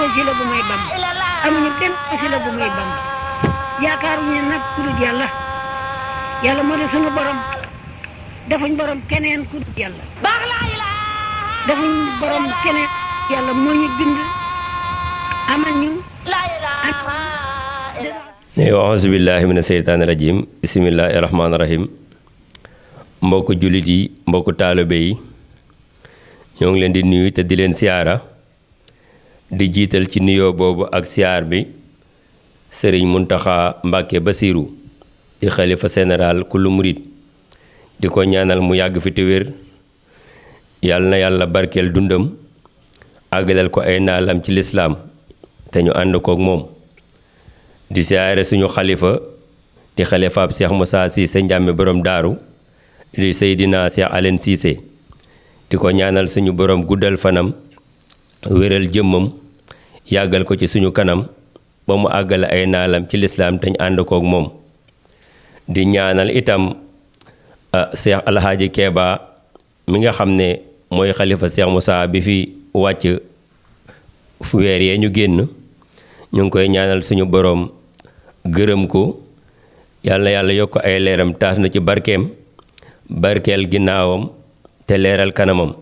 wasila bu may Bamba amuñu kenn wasila bu may Bamba yaakaaruñu nag ku dul yàlla yàlla moo di sunu borom defuñ borom keneen ku dul yàlla defuñ borom keneen yàlla moo ñu bind amal ñu auzu billahi mina seytaani rajim bismillahi rahmaani rahim mbokku jullit yi mbokku taalibe yi ñoo ngi leen di nuyu te di leen siyaara di jiital ci nuyoo boobu ak siyaar bi sëriñ Muntaxa Mbàkke Basiiru di xalifa général kullu murit di ko ñaanal mu yàgg fi te wér yàlla na yàlla barkeel dundam àggalal ko ay naalam ci lislaam te ñu ànd kook moom di siyaare suñu xalifa di xalifaab Cheikh Moussa Cissé Ndiamé borom daaru di Seydina Cheikh Alen Cissé di ko ñaanal suñu borom guddal fanam wéral jëmmam yàggal ko ci suñu kanam ba mu àggale ay naalam ci lislaam te ñu ànd kook moom di ñaanal itam Cheikh Alhaaji Keeba mi nga xam ne mooy xalifa Cheikh Moussa bi fi wàcc weer yee ñu génn ñu ngi koy ñaanal suñu borom gërëm ko yàlla na yàlla yokk ay leeram taas na ci barkeem barkeel ginnaawam te leeral kanamam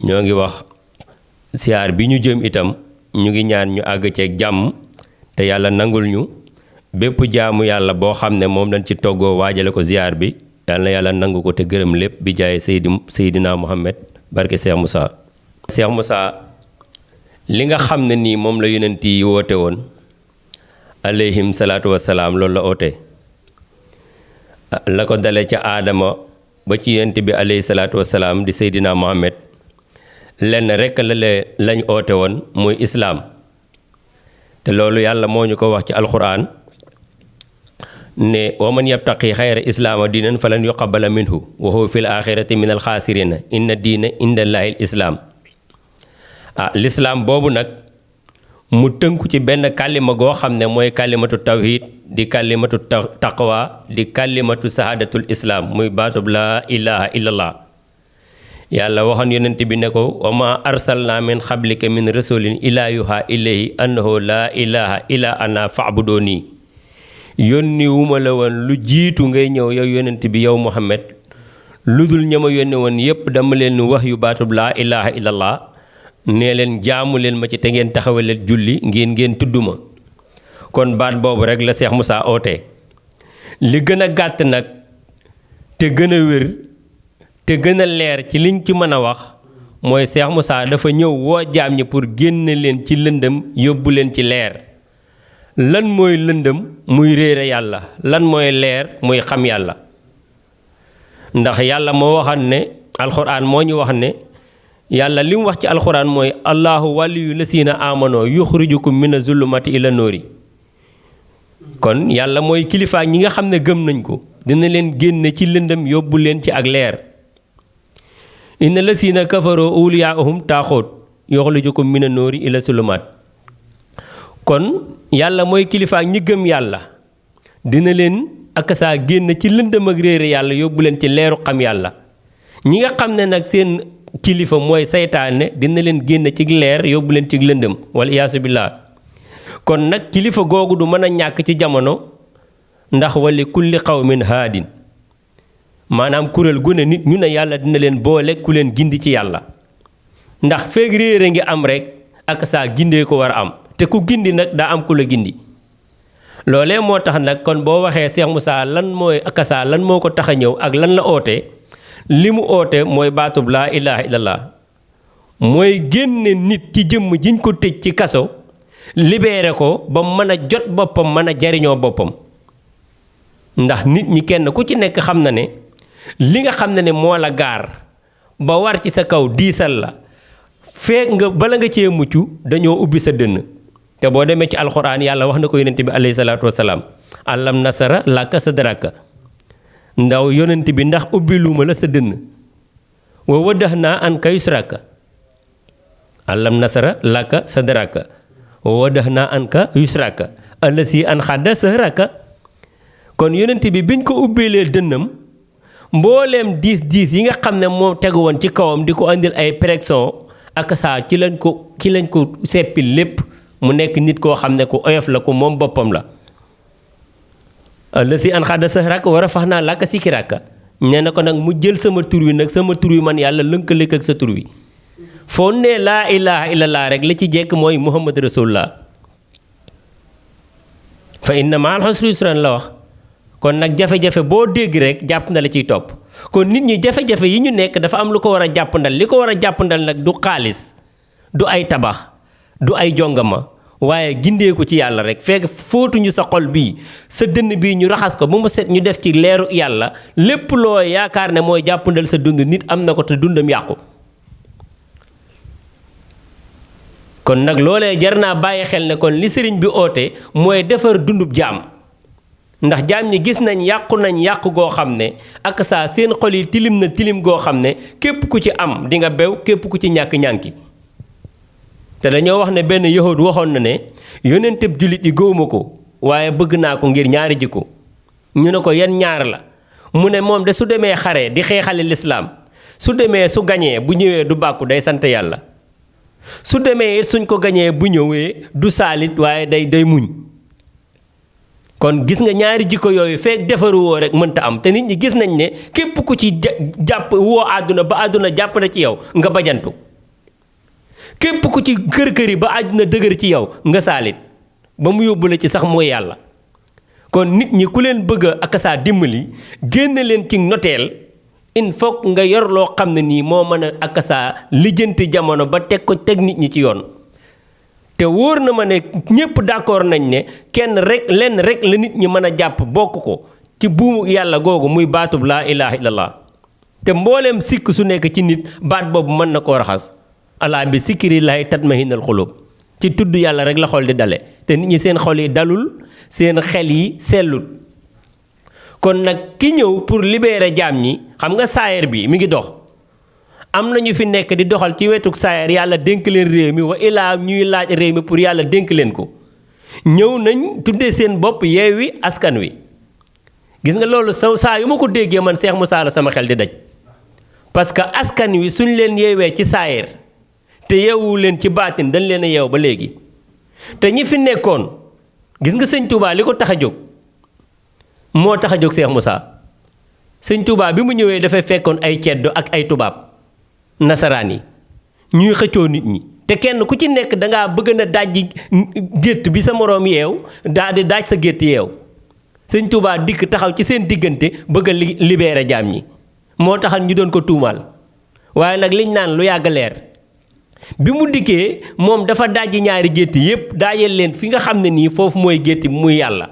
ñoo ngi wax siyaar bi ñu jëm itam ñu ngi ñaan ñu àgg ceeg jàmm te yàlla nangul ñu bépp jaamu yàlla boo xam ne moom lañ ci toggoo waajale ko siyaar bi yàlla na yàlla nangu ko te gërëm lépp bi jaay Seydina Muhammad barke Cheikh Moussa. Cheikh Moussa li nga xam ne nii moom la yonent yi woote woon alayhim salaatu wassalaam loolu la oote la ko dale ca aadama ba ci yonent bi alayhi salaatu wassalaam di Seydina Muhammad lenn rekk lañ oote woon muy islaam te loolu yàlla moo ñu ko wax ci alxuraan ne wa man yabtaqi xayra islaama diinan falan yuqabbala minhu wa huwa fil aaxirati min alxaasirina inna diina indallaahi islaam lislaam boobu nag mu tënku ci benn kàllima goo xam ne mooy kàllimatu tawhid di kàllimatu taqwa di kàllimatu sahadatul islaam muy baatub laa ilaha illallah yàlla waxoon yonent bi ne ko wa ma arsalna min xablika min rasulin ilaa yuha ilayhi annahu laa ilaha illa ana fa'buduni yónni wuma la woon lu jiitu ngay ñëw yow yonent bi yow Muhammad lu dul ñama yónni woon yépp dama leen wax yu baatub laa ilaha illallah nee leen jaamu leen ma ci te ngeen taxawaleen julli ngeen tudd ma kon baat boobu rek la Cheikh Moussa oote li gën a gàtt nag te gën a wér te gën a leer ci liñ ci mën a wax mooy Cheikh Moussa dafa ñëw woo jaam ñi pour génne leen ci lëndëm yóbbu leen ci leer lan mooy lëndëm muy réere yàlla lan mooy leer muy xam yàlla ndax yàlla moo waxan ne alxuraan moo ñu wax ne yàlla li mu wax ci alxuraan mooy allahu waliyu lasina amanoo yuxrijukum mina zulumati ila noori kon yàlla mooy kilifaa ñi nga xam ne gëm nañ ko dina leen génne ci lëndëm yóbbu leen ci ak leer inna lasina kafaroo awliyaahum taaxoot yuxrijukum mina noori ila zulumaat kon yàlla mooy kilifaa ñi gëm yàlla dina leen ak saa génn ci lëndëm ak réere yàlla yóbbu leen ci leeru xam yàlla ñi nga xam ne nag seen kilifa mooy saytaane dina leen génn ci leer yóbbu leen ci lëndëm wala iyaasu billaah kon nag kilifa googu du mën a ñàkk ci jamono ndax wali kulli qawmin haadin maanaam kuréel gu ne nit ñu ne yàlla dina leen boole ku leen gindi ci yàlla ndax feeg réere ngi am rek ak saa gindee ko war a am te ku gindi nag daa am ku la gindi loolee moo tax nag kon boo waxee Cheikh Moussa lan mooy ak saa lan moo ko tax a ñëw ak lan la oote li mu oote mooy baatub laa ilaha illallah mooy génne nit ci jëmm jiñ ko tëj ci kaso libéré ko ba mën a jot boppam mën a jariñoo boppam ndax nit ñi kenn ku ci nekk xam na ne li nga xam ne moo la gaar ba war ci sa kaw diisal la feek nga bala nga cee mucc dañoo ubbi sa dënn te boo demee ci alxuraan yàlla wax na ko yonent bi alayhi salaatu wasalaam alam nasara laka sadraka ndaw yonent bi ndax ubbi luuma la sa dënn wa wadahnaa anka yusraka alam nasara laka sadraka wa wadahnaa anka yusraka allasi an xadda sahraka kon yonent bi biñ ko ubbeelee dënnam mbooleem diis yi nga xam ne moo tegu woon ci kawam di ko andil ay pression ak saa ci lañ ko ci lañ ko seppi lépp mu nekk nit koo xam ne ku oyof la ku moom boppam la la si an xadda sa rakk war a fax naa làkk sikki rakka nee na ko nag mu jël sama tur wi nag sama tur wi man yàlla lënkaleek ak sa tur wi foo ne laa ilaha illallah rek la ci jekk mooy muhammad rasulullah fa inna ma'al usri yusran la wax kon nag jafe-jafe boo dégg rek jàpp na la ciy topp kon nit ñi jafe-jafe yi ñu nekk dafa am lu ko war a jàppandal li ko war a jàppandal nag du xaalis du ay tabax du ay jongama waaye gindeeku ci yàlla rek fekk fóotuñu sa xol bii sa dënn bii ñu raxas ko ba mu set ñu def ci leeru yàlla lépp loo yaakaar ne mooy jàppandal sa dund nit am na ko te dundam yàqu kon nag loolee jar naa bàyyi xel ne kon li sëriñ bi oote mooy defar dundub jaam ndax jaam ñi gis nañ yàqu goo xam ne ak saa seen xol yi tilim na tilim goo xam ne képp ku ci am di nga bew képp ku ci ñànki te dañoo wax ne benn yahud waxoon na ne yonenteb jullit yi gëwuma ko waaye bëgg naa ko ngir ñaari jikko ñu ne ko yan ñaar la mu ne moom de su demee xare di xeexale lislaam su demee su gañee bu ñëwee du bàkku day sant yàlla su demee suñ ko gañee bu ñëwee du saalit waaye day muñ kon gis nga ñaari jikko yooyu fekk defaru woo rek mënta am te nit ñi gis nañ ne képp ku ci jàpp woo àdduna ba àdduna jàpp na ci yow nga bajantu képp ku ci kër-këri ba àdduna dëgër ci yow nga saalit ba mu yóbbu la ci sax mooy yàlla kon nit ñi ku leen bëgg a ak saa dimbali génn leen ci noteel il faut nga yor loo xam ne nii moo mën a ak saa lijjanti jamono ba teg nit ñi ci yoon te wóor na ma ne ñépp d'accord nañ ne lenn rek la nit ñi mën a jàpp bokk ko ci buumu yàlla googu muy baatub laa ilaha illallah te mbooleem sikk su nekk ci nit baat boobu mën na koo raxas alaa bi sikkirillaahi tatmahinnul xulub ci tudd yàlla rek la xol di dale te nit ñi seen xol yi dalul seen xel yi sellul kon nag ki ñëw pour libérer jaam ñi xam nga saayir bi mi ngi dox am na ñu fi nekk di doxal ci wetuk saayir yàlla dénk leen réew mi wa ilaa ñuy laaj réew mi pour yàlla dénk leen ko ñëw nañ tuddee seen bopp Yewwi Askan Wi gis nga loolu saa yu ma ko déggee man Cheikh Moussa la sama xel di daj parce que askan wi suñ leen yeewee ci saayir te yeewu leen ci baatin dañ leen a yeew ba léegi te ñi fi nekkoon gis nga sëñ Touba li ko tax a jóg moo tax a jóg Cheikh Moussa sëñ Touba bi mu ñëwee dafay fekkoon ay ceddo ak ay tubaab nasaraan yi ñuy xëccoo nit ñi te kenn ku ci nekk dangaa bëgg na daaj gétt bi sa moroom yeew daal di daaj sa gétt yeew sëñ Touba dikk taxaw ci seen diggante bëgg a libérer jaam ñi moo taxal ñu doon ko tuumaal waaye nag liñ naan lu yàgg leer bi mu dikkee moom dafa dajji ñaari gétti yépp daajeel leen fi nga xam ne nii foofu mooy gétti muy yàlla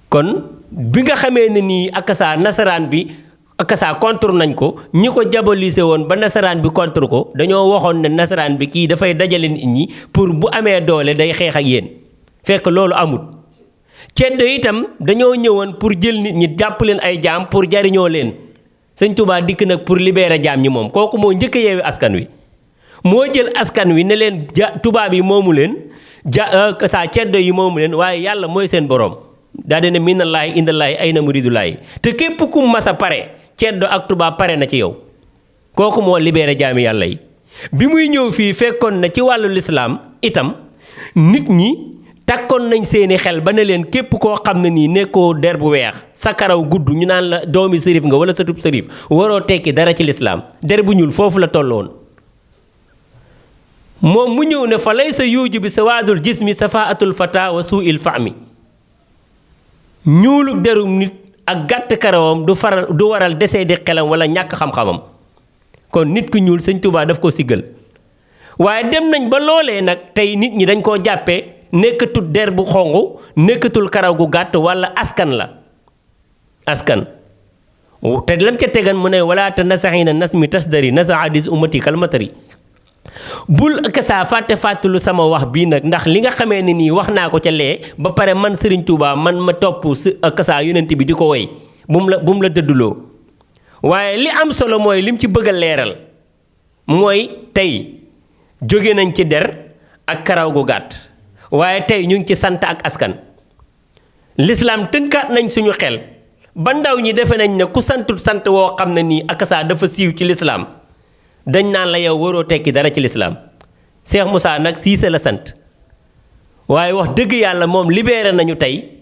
kon bi nga xamee ne nii akasaa nasaraan bi akasaa contre nañ ko ñi ko jabolise woon ba nasaraan bi contre ko dañoo waxoon ne nasaraan bi kii dafay dajale nit ñi pour bu amee doole day xeex ak yéen fekk loolu amut ceddo itam dañoo ñëwoon pour jël nit ñi jàpp leen ay jaam pour jariñoo leen sëñ Touba dikk nag pour libérer jaam ñi moom kooku moo njëkk a Yewwi Askan Wi moo jël askan wi ne leen tubaab yi moomu leen saa ceddo yi moomu leen waaye yàlla mooy seen borom daa dene minallaahi indallaahi ayna muridulaahi te képp ku mas a pare ceddo ak tubaab pare na ci yow kooku moo libéré jaami yàlla yi bi muy ñëw fii fekkoon na ci wàllu lislaam itam nit ñi takkoon nañ seeni xel ba ne leen képp koo xam ne nii nekkoo der bu weex sa karaw gudd ñu naan la doomi sërif nga wala satub sërif waroo tekki dara ci lislaam der bu ñuul foofu la tolloon moom mu ñëw ne fa lay sa yuuju bi sawaadul jismi safaatul fata wa suu'il fahmi ñuulug derum nit ak gàtt karawam du waral desee di xelam wala ñàkk xam-xamam kon nit ku ñuul sëñ Touba daf ko siggal waaye dem nañ ba loolee nag tey nit ñi dañ koo jàppee nekkatul der bu xonq nekkatul karaw gu gàtt wala askan la askan te lam ca tegan mu ne wala te nasaxina nas mi tasdari nasa hadis ummati kalmatari bul kasaa fàttelu sama wax bii nag ndax li nga xamee ne nii wax naa ko ca lee ba pare man Serigne Touba man ma topp kasaa yonent bi di ko woy bu mu la dëdduloo waaye li am solo mooy lim ci bëgg a leeral mooy tey jóge nañ ci der ak karaw gu gàtt waaye tey ñu ngi ci sant ak askan l'islam tënkaat nañ suñu xel ba ndaw ñi defe nañ ne ku santut sant woo xam ne nii akasaa dafa siiw ci l'islam dañ naan la yow waroo tekki dara ci lislaam Cheikh Moussa nag Cissé la sant waaye wax dëgg yàlla moom libéré nañu tey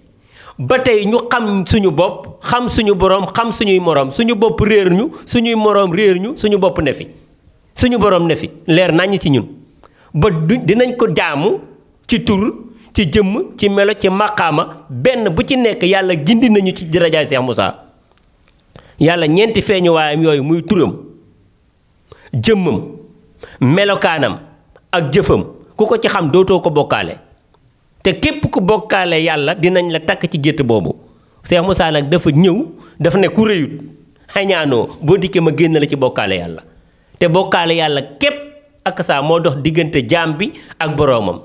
ba tey ñu xam suñu bopp xam suñu borom xam suñuy morom suñu bopp réer ñu suñuy morom réer ñu suñu bopp ne fi suñu borom ne fi leer naññ ci ñun ba dinañ ko jaamu ci tur ci jëmm ci melo ci maqaama benn bu ci nekk yàlla gindi nañu ci darajaay Cheikh Moussa yàlla ñeenti feeñu waayam yooyu muy turam jëmmam melokaanam ak jëfam ku ko ci xam dootoo ko bokkaale te képp ku bokkaale yàlla dinañ la takk ci gétt boobu Cheikh Moussa nag dafa ñëw dafa ne ku rëyut xañaanoo boo dikkee ma génn la ci bokkaale yàlla te bokkaale yàlla képp ak saa moo dox diggante jaam bi ak boroomam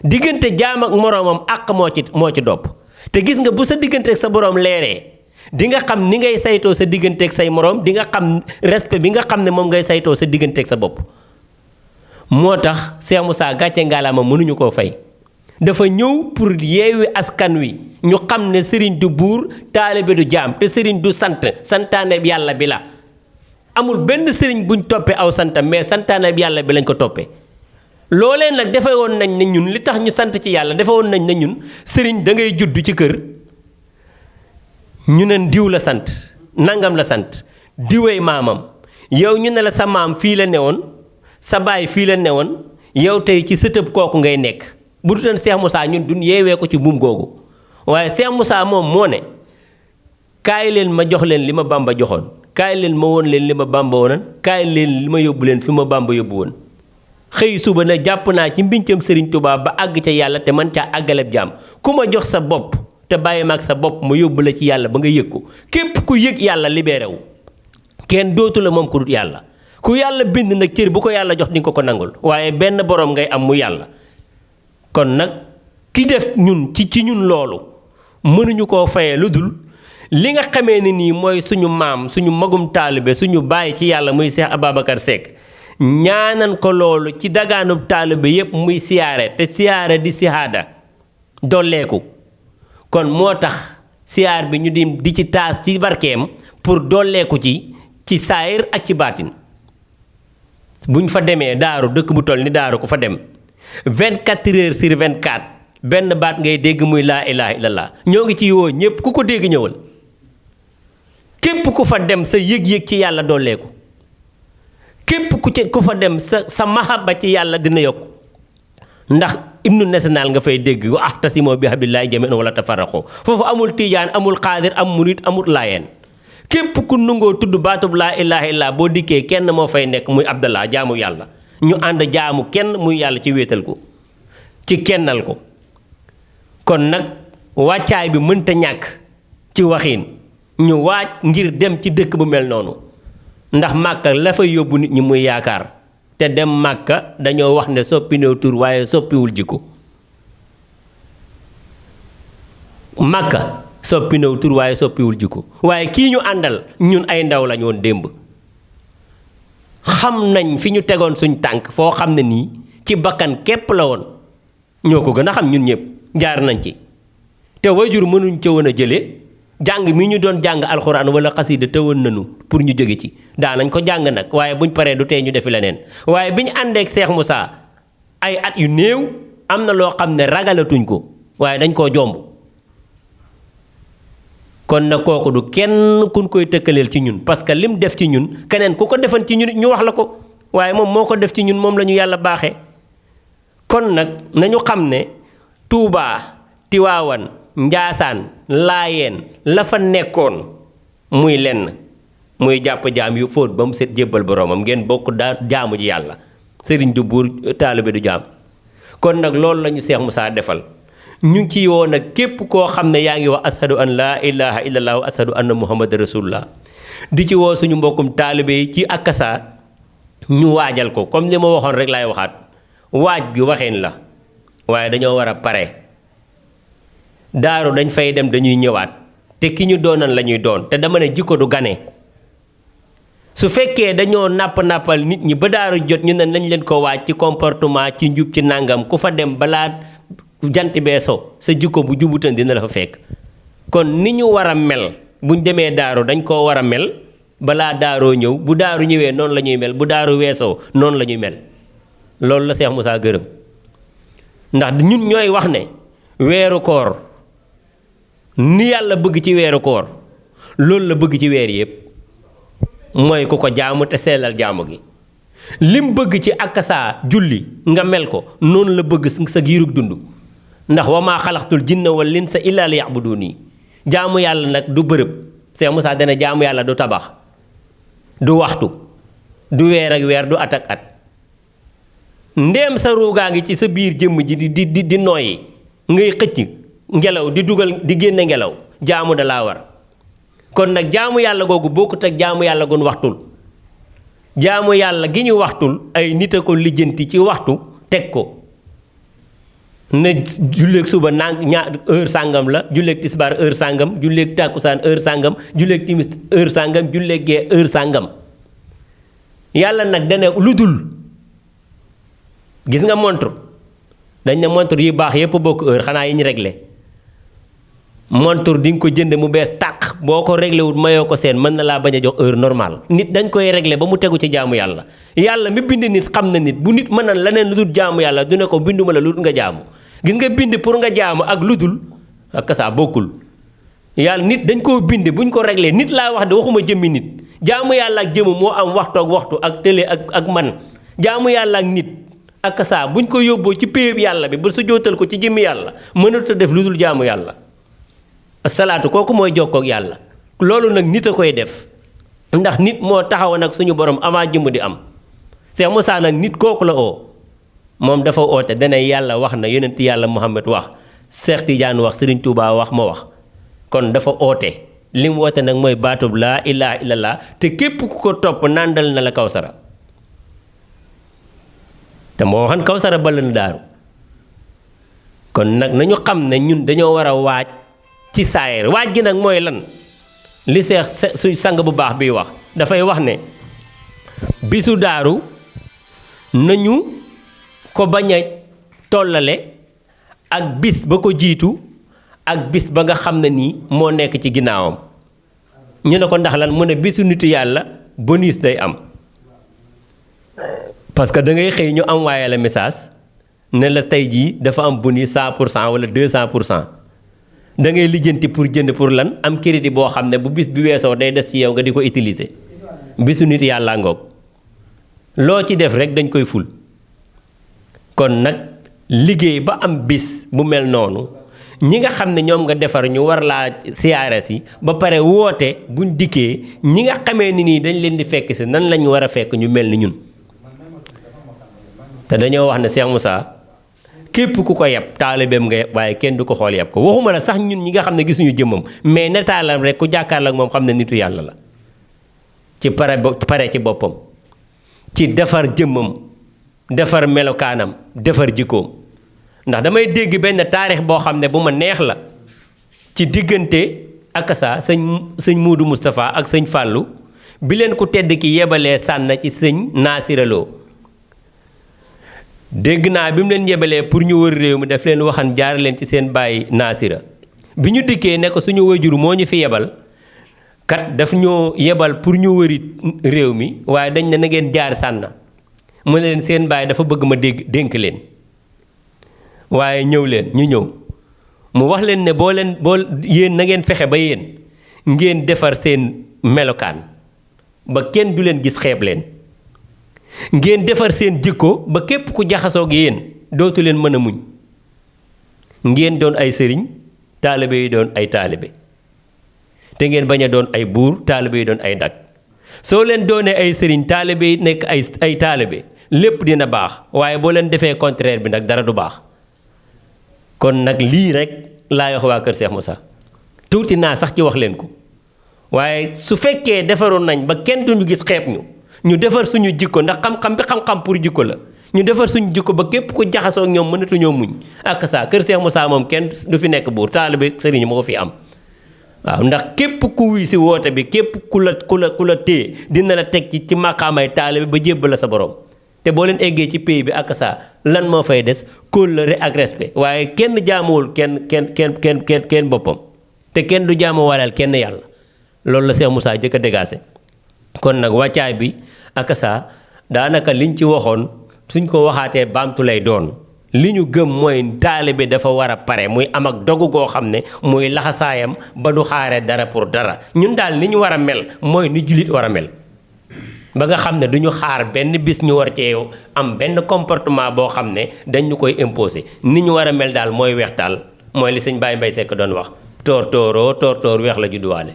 diggante jaam ak moroomam àq moo ci dopp te gis nga bu sa diggante ak sa boroom leeree di nga xam ni ngay saytoo sa diggante ak say moroom di nga xam respect bi nga xam ne moom ngay saytoo sa diggante ak sa bopp moo tax Cheikh Moussa gàcce ngaalaama mënuñu koo fay dafa ñëw pour yeewi askan wi ñu xam ne sëriñ du buur taalibe du jaam te sëriñ du santaane yàlla bi la amul benn sëriñ buñ toppee aw santam mais santaane yàlla bi lañ ko toppee loolee nag defe woon nañ ne ñun li tax ñu sant ci yàlla defe woon nañ ne ñun sëriñ da ngay judd ci kër ñu ne diw la sant nangam la sant diwee maamam yow ñu ne la sa maam fii la newoon sa baay fii la newoon yow tey ci sëtëb kooku ngay nekk bu dutoon Cheikh Moussa ñun duñ yeewee ko ci buum googu waaye Cheikh Moussa moom moo ne kaay leen ma jox leen li ma Bamba joxoon kaay leen ma woon leen li ma Bamba woon kaay leen li ma yóbbu leen fi ma Bamba yóbbu woon xëy suba na jàpp naa ci mbincam Serigne Touba ba àgg ca yàlla te man caa àggaleb jaam ku ma jox sa bopp te bàyyi ma ak sa bopp ma yóbbu la ci yàlla ba nga yëg ko képp ku yëg yàlla libéré wu kenn dootu la moom ku dut yàlla ku yàlla bind nag cër bu ko yàlla jox di nga ko nangul waaye benn borom ngay am mu yàlla kon nag ki def ñun ci ñun loolu mënuñu koo fayee lu dul li nga xamee ni nii mooy suñu maam suñu magum taalibe suñu bàyyi ci yàlla muy Cheikh Ababacar Seck ñaanan ko loolu ci dagaanub taalibe yépp muy siyaare te siyaare di sihaada dolleeku kon moo tax siyaar bi ñu di ci taas ci barkeem pour dolleeku ci saayir ak ci baatin buñ fa demee daaru dëkk bu toll ni daaru ku fa dem 24 heures sur 24 benn baat ngay dégg muy laa ilaha illallah ñoo ngi ci woo ñépp ku ko dégg ñëwal képp ku fa dem sa yëg-yëg ci yàlla dolleeku képp ku fa dem sa mahabba ci yàlla dina yokk ndax hymne national nga fay dégg wa ahtasimoo bi hablillahi jamii'an wala tafarraqu foofu amul tiijaan amul xaadir am murit amul laayeen képp ku nungoo tudd baatub laa ilaha illallah boo dikkee kenn moo fay nekk muy abdallah jaamu yàlla ñu ànd jaamu kenn muy yàlla ci wéetal ko ci kennal ko kon nag wàccaay bi mënta ñàkk ci waxiin ñu waaj ngir dem ci dëkk bu mel noonu ndax màkka la fay yóbbu nit ñi muy yaakaar te dem màkka dañoo wax ne soppinew tur waaye soppiwul jikko màkka soppinew tur waaye soppiwul jikko waaye kii ñu àndal ñun ay ndaw lañu woon démb xam nañ fi ñu tegoon suñ tànk foo xam ne nii ci bakkan képp la woon ñoo ko gën a xam ñun ñëpp jaar nañ ci te wajur mënuñ ca woon a jële jàng mi ñu doon jàng alxuraan wala xasida te woon nañu pour ñu jóge ci daanañ ko jàng nag waaye buñ paree du tee ñu defi leneen waaye bi ñu àndeek Cheikh Moussa ay at yu néew am na loo xam ne ragalatuñ ko waaye dañ koo jomb kon nag kooku du kenn kun koy tëkkaleel ci ñun parce que lim def ci ñun keneen ku ko defan ci ñun ñu wax la ko waaye moom moo ko def ci ñun moom la ñu yàlla baaxee kon nag nañu xam ne Touba Tiwaawan Njaasaan Laayeen la fa nekkoon muy lenn muy jàpp jaam yu fóot ba mu set jébbal boroomam ngeen bokk daa jaamu ji yàlla sëriñ du buur taalibe du jaam kon nag loolu la ñu Cheikh Moussa defal ñu ngi ci woo nag képp koo xam ne yaa ngi wax ashadu an laa ilaha illallah wa ashadu anna muhammad rasulullah di ci woo suñu mbokkum taalibe yi ci akasa ñu waajal ko comme li ma waxoon rek laay waxaat waaj gi waxeen la waaye dañoo war a pare daaru dañ fay dem dañuy ñëwaat te ki ñu doonan la ñuy doon te dama ne jikko du gane su fekkee dañoo nàppal nit ñi ba daaru jot ñu ne nañ leen ko waaj ci comportement ci njub ci nàngam ku fa dem balaa jant bee so sa jikko bu jubutan dina la fa fekk kon ni ñu war a mel buñ demee daaru dañ koo war a mel balaa daaroo ñëw bu daaru ñëwee noonu la ñuy mel bu daaru weesoo noonu la ñuy mel loolu la Cheikh Moussa gërëm ndax ñun ñooy wax ne weeru koor ni yàlla bëgg ci weeru koor loolu la bëgg ci weer yépp mooy ku ko jaamu te sellal jaamu gi lim bëgg ci akasa julli nga mel ko noonu la bëgg sa giirug dund ndax wa maa xalaxtul jinna wal insa illa liya'buduni jaamu yàlla nag du bërëb Cheikh Moussa dana jaamu yàlla du tabax du waxtu du weer ak weer du at ak at ndéem sa ruugaa ngi ci sa biir jëmm ji di nooyi ngay xëcc ngelaw di dugal di génne ngelaw jaamu da laa war kon nag jaamu yàlla googu bokkut ak jaamu yàlla gun waxtul jaamu yàlla gi ñu waxtul ay nit a ko lijjanti ci waxtu teg ko ne julleeg suba heure sàngam la julleeg tisbaar heure sàngam julleeg tàkkusaan heure sàngam julleeg timis heure sàngam julleeg gee heure sàngam yàlla nag dane lu dul gis nga montre dañ ne montre yu baax yépp bokk heure xanaa yi ñu réglé montre di nga ko jënd mu bees tàq boo ko réglé wut mayoo ko seen mën na laa bañ a jox heure normale nit dañ koy réglé ba mu tegu ci jaamu yàlla yàlla mi bind nit xam na nit bu nit mën na leneen lu dul jaamu yàlla du ne ko binduma la lu dul nga jaamu gis nga bind pour nga jaamu ak lu dul ak saa bokkul yàlla nit dañ koo bind buñ ko réglé nit laa wax de waxuma jëmmi nit jaamu yàlla ak jëmm moo am waxtu ak télé ak man jaamu yàlla ak nit ak saa buñ ko yóbboo ci péyeb yàlla bi ba su jootal ko ci jëmmi yàlla mënut a def lu dul jaamu yàlla asalaatu kooku mooy jokkook yàlla loolu nag nit a koy def ndax nit moo taxaw nag suñu borom avant jëmm di am Cheikh Moussa nag nit kooku la oo moom dafa oote dana yàlla wax na yonent yàlla Muhammad wax Cheikh Tidiane wax Serigne Touba wax ma wax kon dafa oote li mu woote nag mooy baatub laa ilaha illallah te képp ku ko topp nàndal na la kawsara te moo waxan kawsara ball na daaru kon nag nañu xam ne ñun dañoo war a waaj ci saayir waaj gi nag mooy lan li seex suy sang bu baax bi wax dafay wax ne bisu daaru nañu ko bañ a tollale ak bis ba ko jiitu ak bis ba nga xam ne nii moo nekk ci ginnaawam ñu ne ko ndax lan mu ne bisu nitu yàlla bonus day am parce que da ngay xëy ñu am waaye la message ne la tey jii dafa am bonus 100% wala 200% da ngay lijjanti pour jënd pour lan am crédit boo xam ne bu bis bi weesoo day des ci yow nga di ko utiliser bisu nit yàlla ngoog loo ci def rek dañ koy ful kon nag liggéey ba am bis bu mel noonu ñi nga xam ne ñoom nga defar ñu war laa siyaare si ba pare woote buñ dikkee ñi nga xamee ni nii dañ leen di fekk si nan lañu war a fekk ñu mel ni ñun te dañoo wax ne Cheikh Moussa képp ku ko yeb taalibeem nga yeb waaye kenn du ko xool yeb ko waxuma la sax ñun ñi nga xam ne gisuñu jëmmam mais netaalam rek ku jàkkaarloo ak moom xam ne nitu yàlla la ci pare ci boppam ci defar jëmmam defar melokaanam defar jikkoom ndax damay dégg benn taarix boo xam ne bu ma neex la ci diggante akasa sëñ Muudu Moustapha ak sëñ Fàllu bi leen ku tedd ki yebalee sànn ci sëñ Naasiraloo dégg naa bi mu leen yebalee pour ñu wër réew mi daf leen waxan jaar leen ci seen bàyyi Naasira bi ñu dikkee ne ko suñu wajur moo ñu fi yebal kat daf ñoo yebal pour ñu wëri réew mi waaye dañ ne na ngeen jaar sànn mu ne leen seen bàyyi dafa bëgg ma dénk leen waaye ñëw leen ñu ñëw mu wax leen ne boo yéen na ngeen fexe ba yéen ngeen defar seen melokaan ba kenn du leen gis xeeb leen ngeen defar seen jikko ba képp ku jaxasoog yéen dootu leen mën a muñ ngeen doon ay sëriñ taalibe yi doon ay taalibe te ngeen bañ a doon ay buur taalibe yi doon ay dag soo leen doonee ay sëriñ taalibe yi nekk ay taalibe lépp dina baax waaye boo leen defee contraire bi nag dara du baax kon nag lii rek laa wax waa kër Cheikh Moussa tuuti naa sax ci wax leen ko waaye su fekkee defaroon nañ ba kenn duñu gis xeeb ñu defar suñu jikko ndax xam-xam bi xam-xam pour jikko la ñu defar suñu jikko ba képp ku jaxasoo ak ñoom mënatuñoo muñ ak saa kër Cheikh Moussa moom kenn du fi nekk buur taalibe sëriñ moo ko fi am waaw ndax képp ku wuy si woote bi képp ku la téye dina la teg ci maqaamay taalibe ba jébbal la sa borom te boo leen eggee ci pays bi ak saa lan moo fay des kóllëre ak respect waaye kenn jaamuwul kenn boppam te kenn du jaamu walal kenn yàlla loolu la Cheikh Moussa jëkk a dégagé kon nag wàccaay bi ak saa daanaka liñ ci waxoon suñ ko waxaatee baamtu lay doon li ñu gëm mooy taalibe dafa war a pare muy am ak dogu goo xam ne muy laxasaayam ba du xaare dara pour dara ñun daal ni ñu war a mel mooy ni jullit war a mel ba nga xam ne du ñu xaar benn bis ñu war cee am benn comportement boo xam ne dañ ñu koy imposer ni ñu war a mel daal mooy weex daal mooy li sëñ Baye Mbaye Seck doon wax tóor weex la judduwaale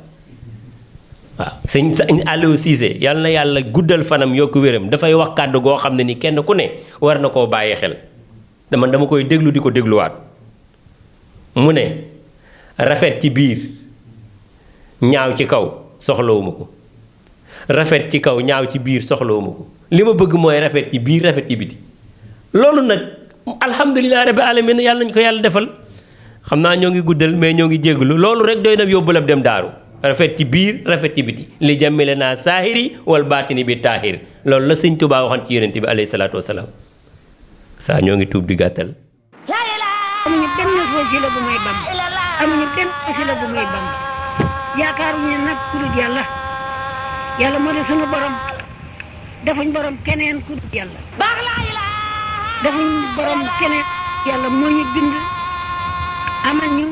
waaw sëñ Aliou Cissé yal na yàlla guddal fanam yokku wéram dafay wax kàddu goo xam ne ni kenn ku ne war na koo bàyyi xel dama koy déglu di ko dégluwaat mu ne rafet ci biir ñaaw ci kaw soxlawuma ko rafet ci kaw ñaaw ci biir soxlawuma ko li ma bëgg mooy rafet ci biir rafet ci biti loolu nag alhamdulilah rabbi alamin yàlla nañu ko yàlla defal xam naa ñoo ngi guddal mais ñoo ngi jégalu loolu rek doy na yóbbulab dem daaru rafet ci biir rafet ci biti li jàmmile naa saahiri wal baatini bi taahir loolu la sëñ Tuubaa waxoon ci yonent bi alayhi salaatu wasalaam saa ñoo ngi tuub di gàttal amuñu benn wasila bu may bam amuñu benn wasila bu may bam yaakaaruñu nag ku dul yàlla yàlla moo di sunu borom defuñ borom keneen ku dul yàlla defuñ borom keneen yàlla moo ñu bind amal ñu